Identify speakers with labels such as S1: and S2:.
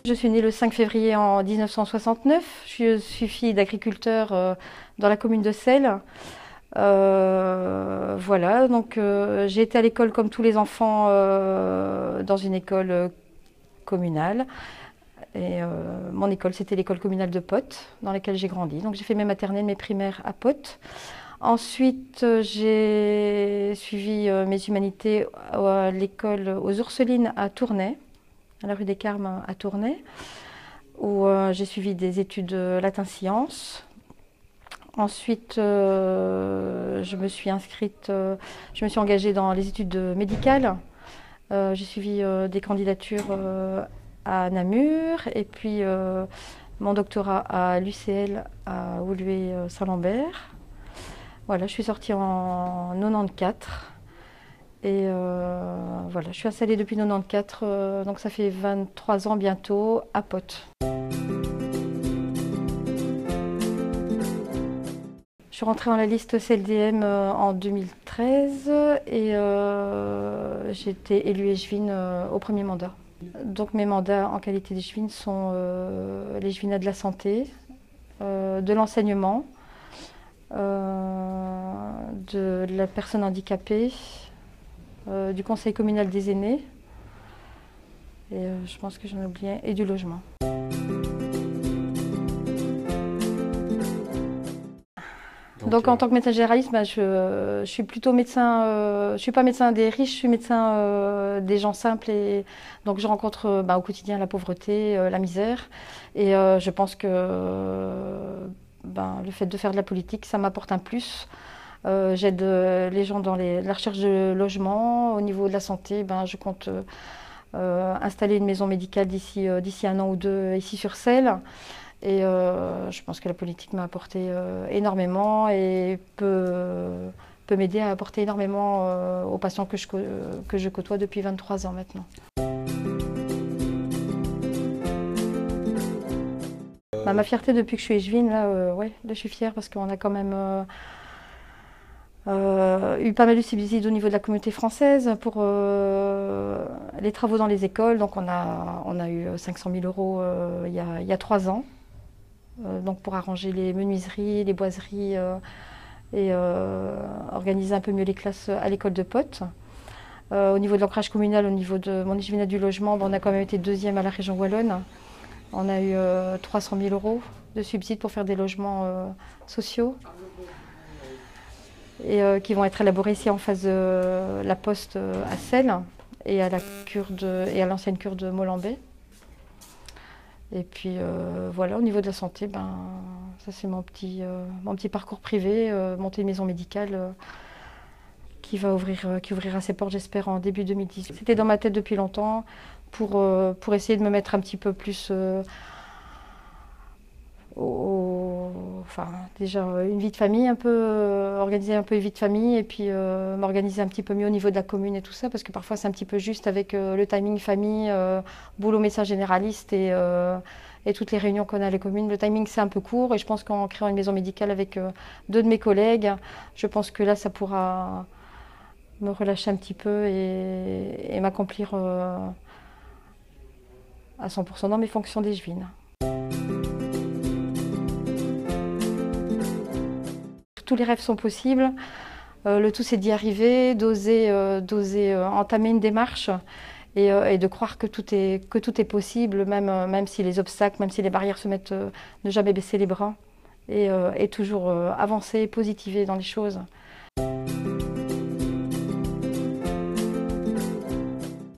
S1: Je suis née le 5 février en 1969. Je suis fille d'agriculteur dans la commune de Selles. Voilà, donc j'ai été à l'école comme tous les enfants dans une école communale. Et mon école, c'était l'école communale de Potte, dans laquelle j'ai grandi. Donc j'ai fait mes maternelles, mes primaires à Potte. Ensuite, j'ai suivi mes humanités à l'école aux Ursulines à Tournai, à la rue des Carmes à Tournai, où j'ai suivi des études latin-sciences. Ensuite, je me suis engagée dans les études médicales. J'ai suivi des candidatures à Namur et puis mon doctorat à l'UCL à Woluwe-Saint-Lambert. Voilà, je suis sortie en 94 et voilà, je suis installée depuis 94, donc ça fait 23 ans bientôt à Potte. Je suis rentrée dans la liste CLDM en 2013 et j'ai été élue échevine au premier mandat. Donc mes mandats en qualité d'échevine sont l'échevinat de la santé, de l'enseignement, de la personne handicapée, du conseil communal des aînés et je pense que j'en ai oublié, et du logement. Donc en tant que médecin généraliste, je suis plutôt médecin, je suis pas médecin des riches, je suis médecin des gens simples et donc je rencontre au quotidien la pauvreté, la misère et je pense que le fait de faire de la politique, ça m'apporte un plus. J'aide les gens dans la recherche de logement. Au niveau de la santé, je compte installer une maison médicale d'ici 1 an ou 2 ici sur Selles. Et je pense que la politique m'a apporté énormément et peut m'aider à apporter énormément aux patients que je côtoie depuis 23 ans maintenant. Ma fierté depuis que je suis échevine, là je suis fière parce qu'on a quand même eu pas mal de subsides au niveau de la communauté française pour les travaux dans les écoles. Donc on a eu 500 000 € il y a 3 ans. Donc pour arranger les menuiseries, les boiseries et organiser un peu mieux les classes à l'école de Potte. Au niveau de l'ancrage communal, au niveau de mon échevinat du logement, on a quand même été 2e à la région wallonne. On a eu 300 000 € de subsides pour faire des logements sociaux et qui vont être élaborés ici en face de la poste à Selles et à l'ancienne cure de Molenbeek. Et puis voilà, au niveau de la santé, ça c'est mon petit parcours privé, monter une maison médicale qui ouvrira ses portes, j'espère, en début 2018. C'était dans ma tête depuis longtemps pour essayer de me mettre un petit peu plus déjà une vie de famille, organiser un peu une vie de famille et puis m'organiser un petit peu mieux au niveau de la commune et tout ça, parce que parfois c'est un petit peu juste avec le timing famille, boulot médecin généraliste et toutes les réunions qu'on a à la commune. Le timing c'est un peu court et je pense qu'en créant une maison médicale avec 2 de mes collègues, je pense que là ça pourra me relâcher un petit peu et m'accomplir à 100% dans mes fonctions d'échevine. Tous les rêves sont possibles, le tout c'est d'y arriver, d'oser entamer une démarche et de croire que tout est possible, même si les obstacles, même si les barrières se mettent, ne jamais baisser les bras et toujours avancer, positiver dans les choses.